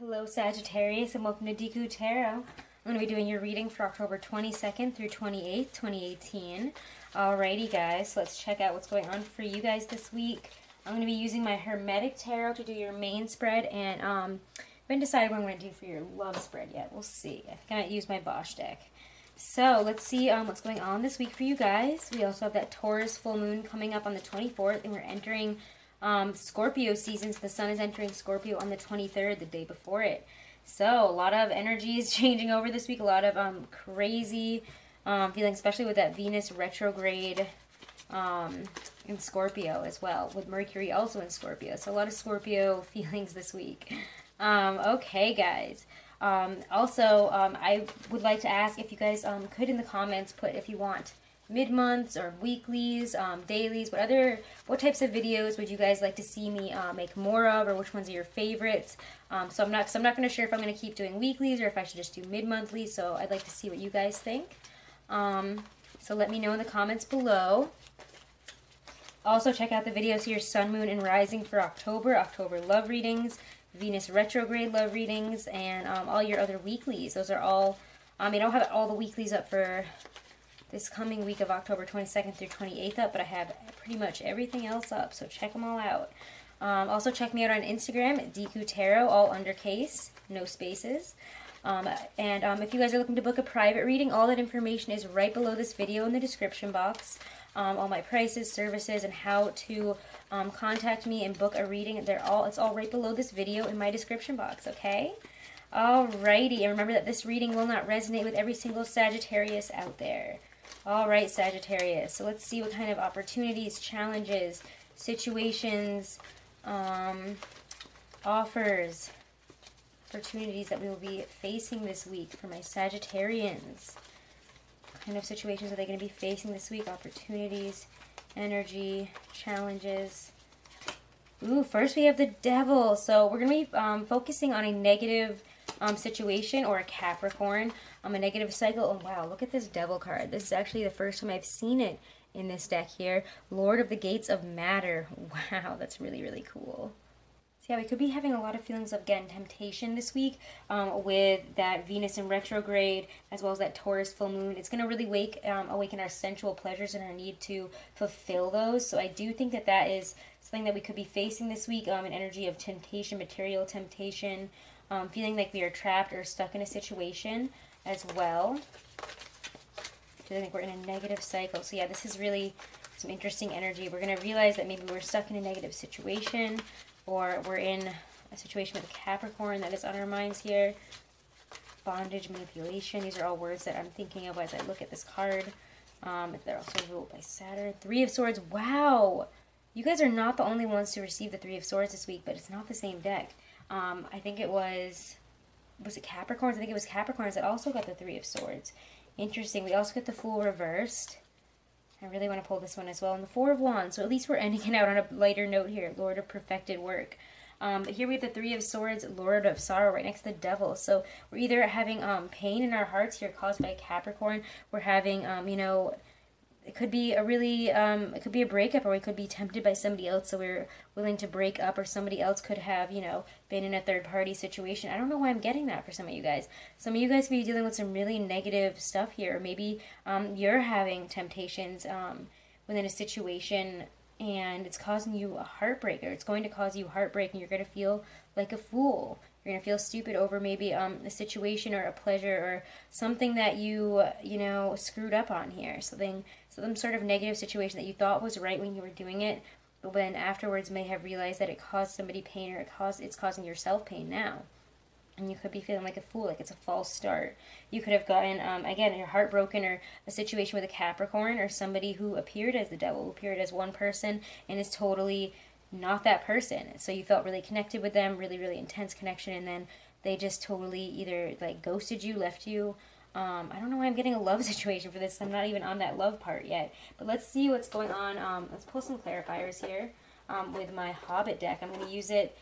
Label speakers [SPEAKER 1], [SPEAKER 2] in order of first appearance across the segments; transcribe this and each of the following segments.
[SPEAKER 1] Hello Sagittarius and welcome to Deku Tarot. I'm going to be doing your reading for October 22nd through 28th, 2018. Alrighty guys, so let's check out what's going on for you guys this week. I'm going to be using my Hermetic Tarot to do your main spread, and I haven't decided what I'm going to do for your love spread yet. We'll see. I think I might use my Bosch deck. So let's see what's going on this week for you guys. We also have that Taurus full moon coming up on the 24th, and we're entering Scorpio season, so the sun is entering Scorpio on the 23rd, the day before it. So a lot of energy is changing over this week, a lot of crazy feelings, especially with that Venus retrograde in Scorpio as well, with Mercury also in Scorpio. So a lot of Scorpio feelings this week. Okay, guys. I would like to ask if you guys could in the comments put if you want mid-months or weeklies, dailies, what types of videos would you guys like to see me make more of, or which ones are your favorites? So I'm not going to sure if I'm going to keep doing weeklies or if I should just do mid-monthly, so I'd like to see what you guys think. So let me know in the comments below. Also check out the videos here, Sun, Moon, and Rising for October love readings, Venus retrograde love readings, and all your other weeklies. Those are all, I don't have all the weeklies up for this coming week of October 22nd through 28th up, but I have pretty much everything else up, so check them all out. Also check me out on Instagram at Deku Tarot, all undercase, no spaces. If you guys are looking to book a private reading, all that information is right below this video in the description box. All my prices, services, and how to contact me and book a reading, it's all right below this video in my description box, okay? Alrighty, and remember that this reading will not resonate with every single Sagittarius out there. Alright, Sagittarius, so let's see what kind of opportunities, challenges, situations, offers, opportunities that we will be facing this week for my Sagittarians. What kind of situations are they going to be facing this week? Opportunities, energy, challenges. Ooh, first we have the Devil. So we're going to be focusing on a negative situation, or a Capricorn, a negative cycle. Oh wow, look at this Devil card. This is actually the first time I've seen it in this deck here. Lord of the Gates of Matter. Wow, that's really, really cool. So yeah, we could be having a lot of feelings of, again, temptation this week with that Venus in retrograde, as well as that Taurus full moon. It's going to really awaken our sensual pleasures and our need to fulfill those. So I do think that that is something that we could be facing this week, an energy of temptation, material temptation, feeling like we are trapped or stuck in a situation as well. I think we're in a negative cycle. So yeah, this is really some interesting energy. We're going to realize that maybe we're stuck in a negative situation, or we're in a situation with a Capricorn that is on our minds here. Bondage, manipulation. These are all words that I'm thinking of as I look at this card. They're also ruled by Saturn. Three of Swords. Wow! You guys are not the only ones to receive the Three of Swords this week, but it's not the same deck. I think it was it Capricorns? I think it was Capricorns that also got the Three of Swords. Interesting. We also get the Fool reversed. I really want to pull this one as well. And the Four of Wands. So at least we're ending it out on a lighter note here. Lord of Perfected Work. But here we have the Three of Swords, Lord of Sorrow, right next to the Devil. So we're either having pain in our hearts here caused by Capricorn. We're having, it could be a really, it could be a breakup, or we could be tempted by somebody else, so we're willing to break up, or somebody else could have, been in a third-party situation. I don't know why I'm getting that for some of you guys. Some of you guys could be dealing with some really negative stuff here. Maybe you're having temptations within a situation, and it's causing you a heartbreak, or it's going to cause you heartbreak, and you're going to feel like a fool. You're going to feel stupid over maybe a situation or a pleasure or something that you screwed up on here. Some sort of negative situation that you thought was right when you were doing it, but when afterwards may have realized that it caused somebody pain, or it's causing yourself pain now. And you could be feeling like a fool, like it's a false start. You could have gotten, again, your heart broken, or a situation with a Capricorn, or somebody who appeared as the Devil, who appeared as one person and is totally not that person. So you felt really connected with them, really, really intense connection, and then they just totally either like ghosted you, left you. I don't know why I'm getting a love situation for this. I'm not even on that love part yet. But let's see what's going on. Let's pull some clarifiers here with my Hobbit deck. I'm going to use it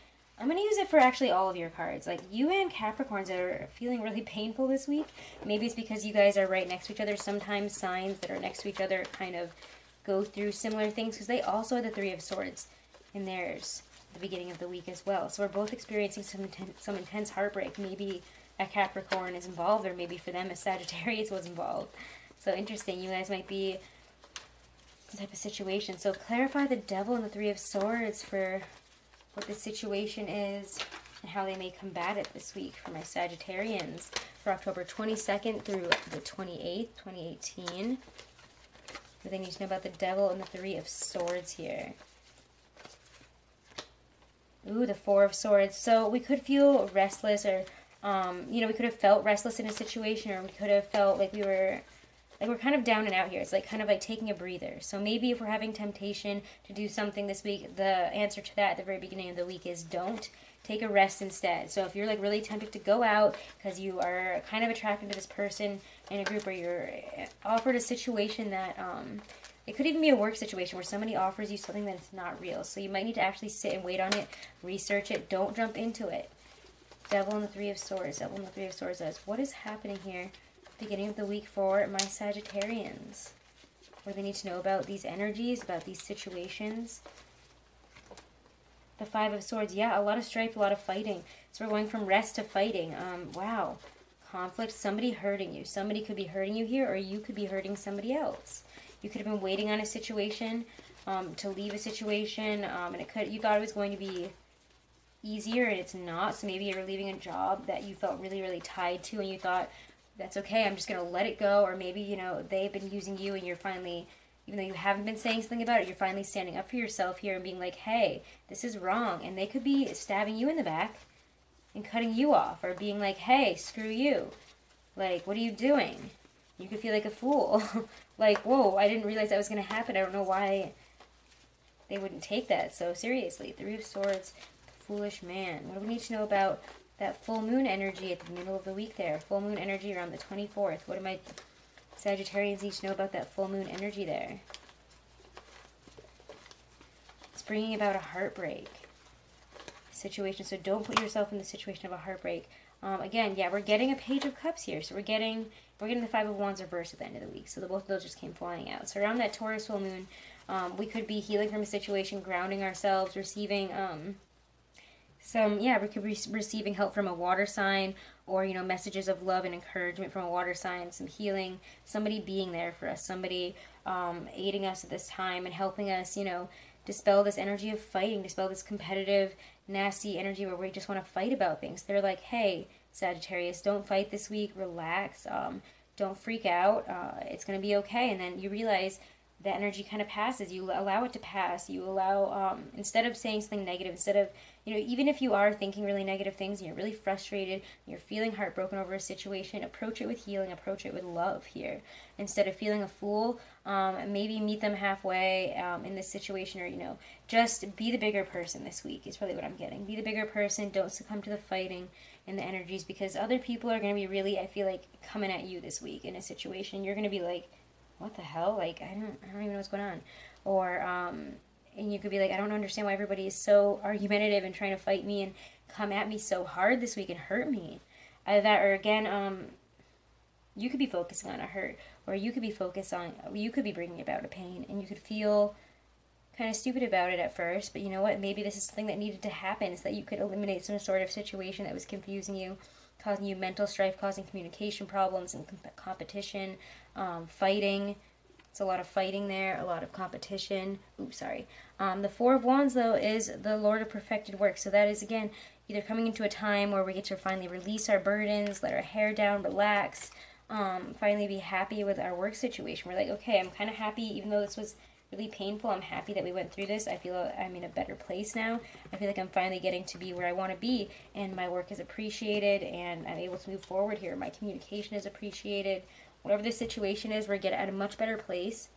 [SPEAKER 1] for actually all of your cards. Like you and Capricorns that are feeling really painful this week. Maybe it's because you guys are right next to each other. Sometimes signs that are next to each other kind of go through similar things, because they also have the Three of Swords in theirs. the beginning of the week as well. So we're both experiencing some intense heartbreak. Maybe a Capricorn is involved, or maybe for them a Sagittarius was involved. So interesting. You guys might be some type of situation. So clarify the Devil and the Three of Swords for what the situation is and how they may combat it this week for my Sagittarians for October 22nd through the 28th, 2018. What they need to know about the Devil and the Three of Swords here. Ooh, the Four of Swords. So we could feel restless, or, you know, we could have felt restless in a situation, or we could have felt like we're kind of down and out here. It's like kind of like taking a breather. So maybe if we're having temptation to do something this week, the answer to that at the very beginning of the week is don't. Take a rest instead. So if you're like really tempted to go out because you are kind of attracted to this person in a group, or you're offered a situation that, it could even be a work situation where somebody offers you something that's not real. So you might need to actually sit and wait on it, research it. Don't jump into it. Devil and the Three of Swords. Devil and the Three of Swords says, what is happening here beginning of the week for my Sagittarians? What do they need to know about these energies, about these situations? The Five of Swords. Yeah, a lot of strife, a lot of fighting. So we're going from rest to fighting. Wow. Conflict. Somebody hurting you. Somebody could be hurting you here, or you could be hurting somebody else. You could have been waiting on a situation, to leave a situation, and you thought it was going to be easier, and it's not. So maybe you're leaving a job that you felt really, really tied to, and you thought, that's okay, I'm just going to let it go. Or maybe, you know, they've been using you, and you're finally, even though you haven't been saying something about it, you're finally standing up for yourself here and being like, hey, this is wrong. And they could be stabbing you in the back and cutting you off, or being like, hey, screw you. Like, what are you doing? You could feel like a fool. Like, whoa, I didn't realize that was going to happen. I don't know why they wouldn't take that so seriously. Three of Swords, foolish man. What do we need to know about that full moon energy at the middle of the week there? Full moon energy around the 24th. What do my Sagittarians need to know about that full moon energy there? It's bringing about a heartbreak situation. So don't put yourself in the situation of a heartbreak. Again, yeah, we're getting a Page of Cups here. So we're getting the Five of Wands reversed at the end of the week. So both of those just came flying out. So around that Taurus full moon, we could be healing from a situation, grounding ourselves, receiving we could be receiving help from a water sign, or, you know, messages of love and encouragement from a water sign, some healing, somebody being there for us, somebody aiding us at this time and helping us, you know, dispel this energy of fighting, dispel this competitive, nasty energy where we just want to fight about things. They're like, hey, Sagittarius, don't fight this week, relax, don't freak out, it's going to be okay. And then you realize that energy kind of passes. You allow it to pass. You allow, instead of saying something negative, instead of, you know, even if you are thinking really negative things and you're really frustrated, you're feeling heartbroken over a situation, approach it with healing, approach it with love here. Instead of feeling a fool, maybe meet them halfway in this situation, or, you know, just be the bigger person this week is really what I'm getting. Be the bigger person. Don't succumb to the fighting and the energies, because other people are going to be really, I feel like, coming at you this week in a situation. You're going to be like, what the hell? Like, I don't even know what's going on. Or, and you could be like, I don't understand why everybody is so argumentative and trying to fight me and come at me so hard this week and hurt me. Either that, or again, you could be focusing on a hurt, or you could be bringing about a pain, and you could feel kind of stupid about it at first, but you know what? Maybe this is something that needed to happen, so that you could eliminate some sort of situation that was confusing you, causing you mental strife, causing communication problems and competition, fighting. It's a lot of fighting there, a lot of competition. Oops, sorry. The Four of Wands, though, is the Lord of Perfected Work. So that is, again, either coming into a time where we get to finally release our burdens, let our hair down, relax, finally be happy with our work situation. We're like, okay, I'm kind of happy, even though this was really painful. I'm happy that we went through this. I feel I'm in a better place now. I feel like I'm finally getting to be where I want to be, and my work is appreciated, and I'm able to move forward here. My communication is appreciated. Whatever the situation is, we're getting at a much better place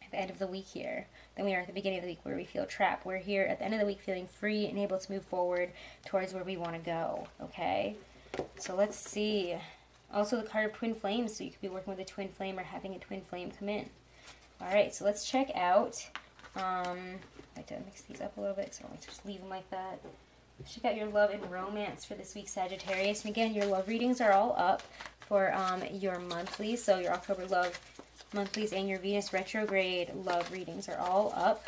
[SPEAKER 1] at the end of the week here than we are at the beginning of the week, where we feel trapped. We're here at the end of the week feeling free and able to move forward towards where we want to go, okay? So let's see. Also, the card of Twin Flames, so you could be working with a twin flame or having a twin flame come in. Alright, so let's check out, I like to mix these up a little bit, so I don't like to just leave them like that. Let's check out your love and romance for this week, Sagittarius. And again, your love readings are all up for your monthlies, so your October love monthlies and your Venus retrograde love readings are all up.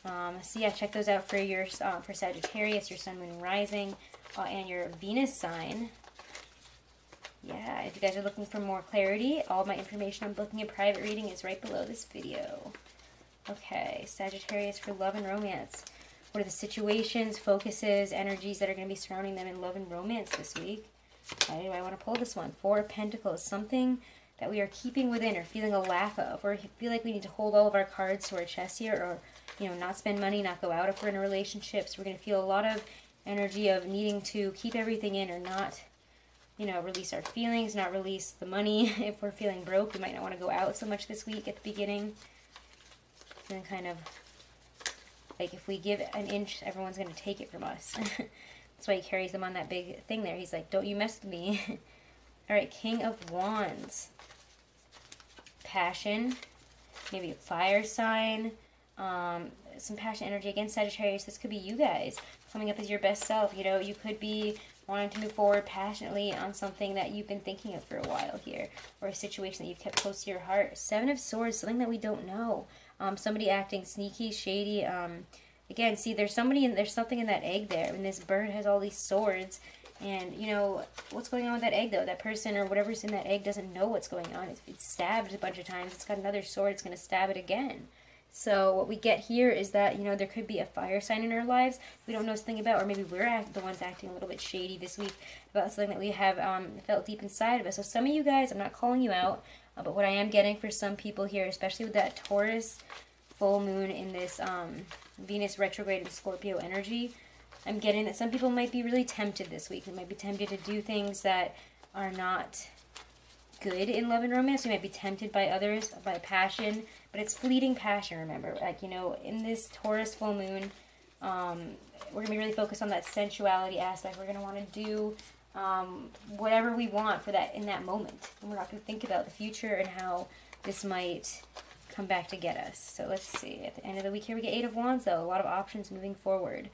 [SPEAKER 1] So yeah, check those out for your for Sagittarius, your Sun, Moon, and Rising, and your Venus sign. Yeah, if you guys are looking for more clarity, all my information on booking a private reading is right below this video. Okay, Sagittarius for love and romance. What are the situations, focuses, energies that are going to be surrounding them in love and romance this week? Why do I want to pull this one? Four of Pentacles, something that we are keeping within or feeling a lack of, or feel like we need to hold all of our cards to our chest here, or, you know, not spend money, not go out if we're in a relationship. So we're going to feel a lot of energy of needing to keep everything in, or not, you know, release our feelings, not release the money. If we're feeling broke, we might not want to go out so much this week at the beginning. And kind of like if we give an inch, everyone's going to take it from us. That's why he carries them on that big thing there. He's like, don't you mess with me. All right, King of Wands. Passion. Maybe a fire sign. Some passion energy. Again, Sagittarius, this could be you guys coming up as your best self. You know, you could be wanting to move forward passionately on something that you've been thinking of for a while here, or a situation that you've kept close to your heart. Seven of Swords, something that we don't know. Somebody acting sneaky, shady. Again, see, there's something in that egg there, and this bird has all these swords. And, you know, what's going on with that egg, though? That person or whatever's in that egg doesn't know what's going on. It's stabbed a bunch of times. It's got another sword. It's going to stab it again. So what we get here is that, you know, there could be a fire sign in our lives we don't know something about, or maybe we're the ones acting a little bit shady this week about something that we have felt deep inside of us. So some of you guys, I'm not calling you out, but what I am getting for some people here, especially with that Taurus full moon in this Venus retrograde and Scorpio energy, I'm getting that some people might be really tempted this week. They might be tempted to do things that are not good in love and romance. You might be tempted by others, by passion, but it's fleeting passion, remember. Like, you know, in this Taurus full moon, we're going to be really focused on that sensuality aspect. We're going to want to do whatever we want for that in that moment. And we're not going to think about the future and how this might come back to get us. So let's see. At the end of the week here, we get Eight of Wands, though. A lot of options moving forward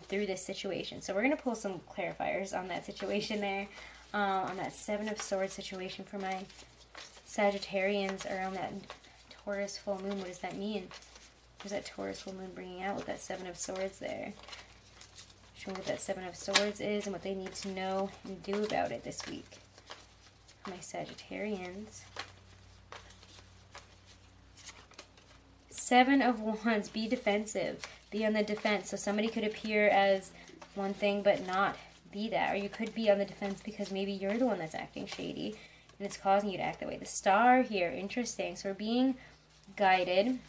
[SPEAKER 1] through this situation. So we're going to pull some clarifiers on that situation there. On that Seven of Swords situation for my Sagittarians around that Taurus full moon. What does that mean? What is that Taurus full moon bringing out with that Seven of Swords there? Show me what that Seven of Swords is and what they need to know and do about it this week. For my Sagittarians. Seven of Wands. Be defensive. Be on the defense. So somebody could appear as one thing but not be that, or you could be on the defense because maybe you're the one that's acting shady and it's causing you to act that way. The Star here, interesting. So we're being guided.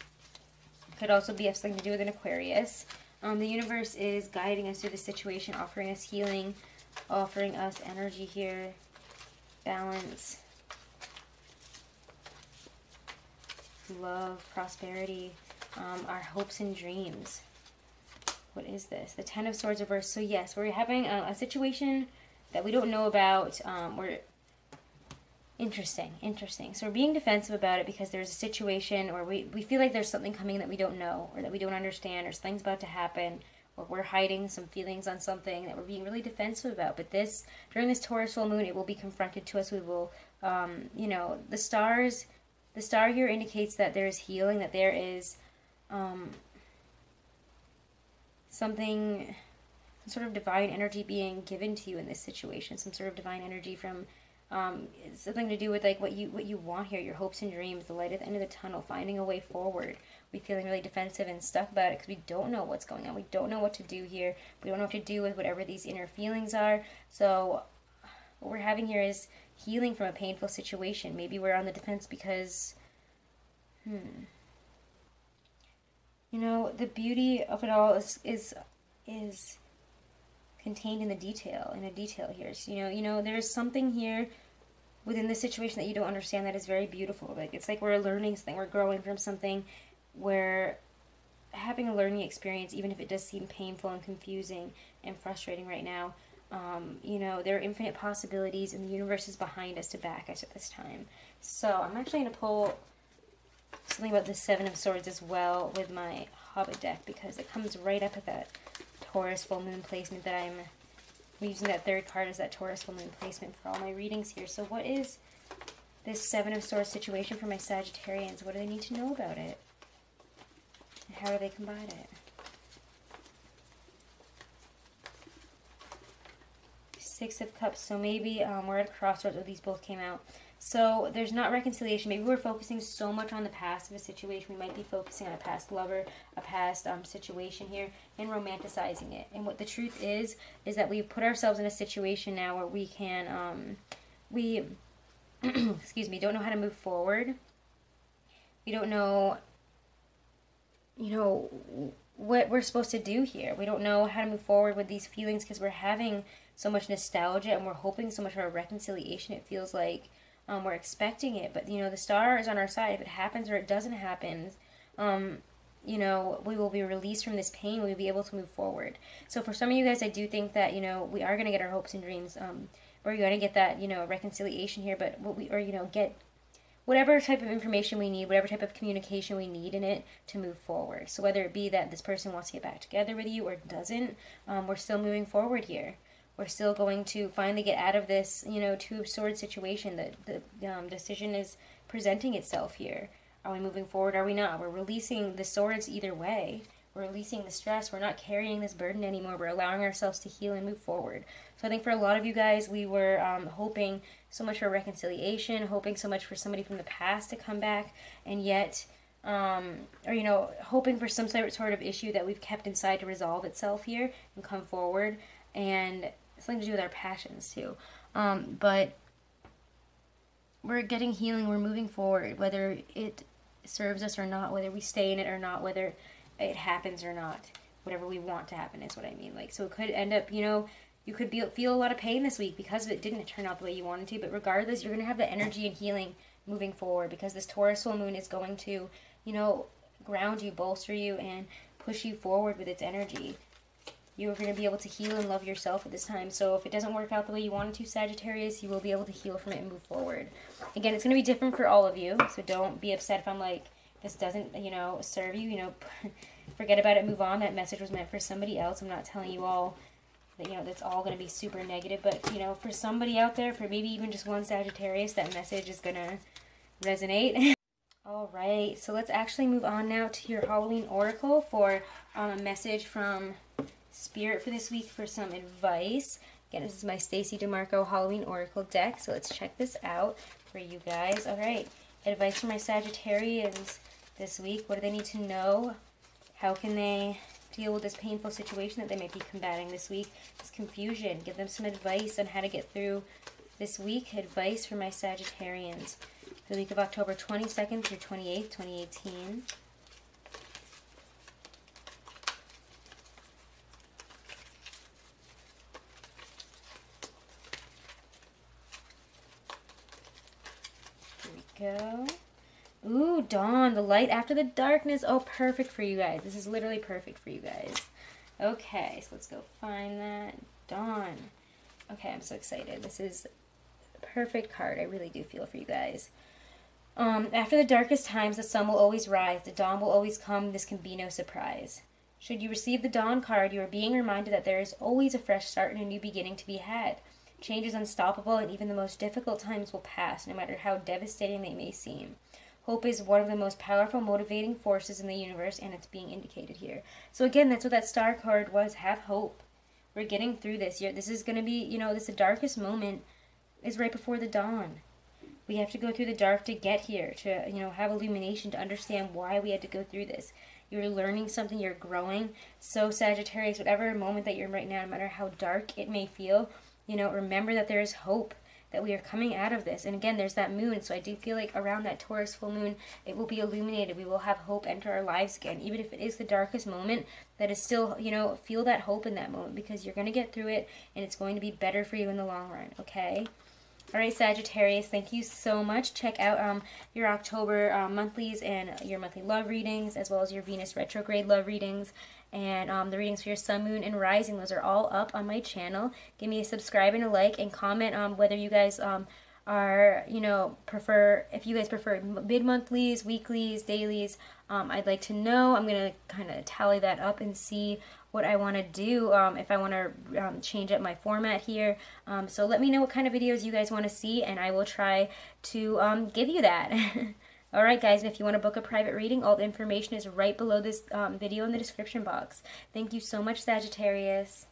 [SPEAKER 1] Could also be have something to do with an Aquarius. The universe is guiding us through the situation, offering us healing, offering us energy here, balance, love, prosperity, our hopes and dreams. What is this? The Ten of Swords reversed. So yes, we're having a situation that we don't know about. We're interesting. So we're being defensive about it because there's a situation, or we feel like there's something coming that we don't know, or that we don't understand, or something's about to happen, or we're hiding some feelings on something that we're being really defensive about. But this, during this Taurus full moon, it will be confronted to us. We will, you know, the star here indicates that there is healing, that there is some sort of divine energy being given to you in this situation. Some sort of divine energy from something to do with like what you want here, your hopes and dreams, the light at the end of the tunnel, finding a way forward. We're feeling really defensive and stuck about it because we don't know what's going on. We don't know what to do here. We don't know what to do with whatever these inner feelings are. So what we're having here is healing from a painful situation. Maybe we're on the defense because you know, the beauty of it all is contained in the detail, in a detail here. So, you know, there's something here within the situation that you don't understand that is very beautiful. Like, it's like we're learning something, we're growing from something, we're having a learning experience, even if it does seem painful and confusing and frustrating right now. You know, there are infinite possibilities, and the universe is behind us to back us at this time. So I'm actually going to pull something about the Seven of Swords as well with my Hobbit deck, because it comes right up at that Taurus full moon placement that I'm using. That third card as that Taurus full moon placement for all my readings here. So what is this Seven of Swords situation for my Sagittarians? What do they need to know about it? how do they combine it? Six of Cups. So maybe we're at a crossroads where these both came out. So there's not reconciliation. Maybe we're focusing so much on the past of a situation. We might be focusing on a past lover, a past situation here, and romanticizing it. And what the truth is that we've put ourselves in a situation now where we can, excuse me, don't know how to move forward. We don't know, what we're supposed to do here. We don't know how to move forward with these feelings because we're having so much nostalgia and we're hoping so much for a reconciliation. It feels like we're expecting it, but the star is on our side. If it happens or it doesn't happen, we will be released from this pain. We'll be able to move forward. So for some of you guys, I do think that we are going to get our hopes and dreams. We're going to get that reconciliation here, but get whatever type of information we need, whatever type of communication we need in it to move forward. So whether it be that this person wants to get back together with you or doesn't, we're still moving forward here. We're still going to finally get out of this, Two of Swords situation. The decision is presenting itself here. Are we moving forward? Are we not? We're releasing the swords either way. We're releasing the stress. We're not carrying this burden anymore. We're allowing ourselves to heal and move forward. So I think for a lot of you guys, we were hoping so much for reconciliation, hoping so much for somebody from the past to come back, and yet, hoping for some sort of issue that we've kept inside to resolve itself here and come forward. And something to do with our passions too. But we're getting healing, we're moving forward, whether it serves us or not, whether we stay in it or not, whether it happens or not. Whatever we want to happen is what I mean. So it could end up, you could feel a lot of pain this week because it didn't turn out the way you wanted to, but regardless, you're going to have the energy and healing moving forward because this Taurus full moon is going to, ground you, bolster you, and push you forward with its energy. You're going to be able to heal and love yourself at this time. So if it doesn't work out the way you wanted to, Sagittarius, you will be able to heal from it and move forward. Again, it's going to be different for all of you, so don't be upset if I'm like, this doesn't, serve you, forget about it, move on. That message was meant for somebody else. I'm not telling you all that, that's all going to be super negative, but, for somebody out there, for maybe even just one Sagittarius, that message is going to resonate. All right, so let's actually move on now to your Halloween Oracle for a message from Spirit for this week for some advice. Again, this is my Stacey DeMarco Halloween Oracle deck, so let's check this out for you guys. All right, advice for my Sagittarians this week. What do they need to know? How can they deal with this painful situation that they might be combating this week? This confusion. Give them some advice on how to get through this week. Advice for my Sagittarians for the week of October 22nd through 28th, 2018. Go. Ooh, dawn, the light after the darkness. Oh, perfect for you guys. This is literally perfect for you guys. Okay, so let's go find that. Dawn. Okay, I'm so excited. This is a perfect card. I really do feel for you guys. After the darkest times, the sun will always rise. The dawn will always come. This can be no surprise. Should you receive the dawn card, you are being reminded that there is always a fresh start and a new beginning to be had. Change is unstoppable, and even the most difficult times will pass, no matter how devastating they may seem. Hope is one of the most powerful motivating forces in the universe, and it's being indicated here. So again, that's what that star card was. Have hope. We're getting through this. This is going to be, the darkest moment is right before the dawn. We have to go through the dark to get here, to, have illumination, to understand why we had to go through this. You're learning something, you're growing. So Sagittarius, whatever moment that you're in right now, no matter how dark it may feel, remember that there is hope, that we are coming out of this. And again, there's that moon, so I do feel like around that Taurus full moon, it will be illuminated. We will have hope enter our lives again. Even if it is the darkest moment, that is still, feel that hope in that moment, because you're going to get through it, and it's going to be better for you in the long run, okay? All right, Sagittarius, thank you so much. Check out your October monthlies and your monthly love readings, as well as your Venus retrograde love readings, and the readings for your sun, moon, and rising. Those are all up on my channel. Give me a subscribe and a like, and comment whether you guys are, prefer, if you guys prefer mid-monthlies, weeklies, dailies. I'd like to know. I'm going to kind of tally that up and see what I want to do, if I want to change up my format here. So let me know what kind of videos you guys want to see, and I will try to give you that. Alright guys, and if you want to book a private reading, all the information is right below this video in the description box. Thank you so much, Sagittarius.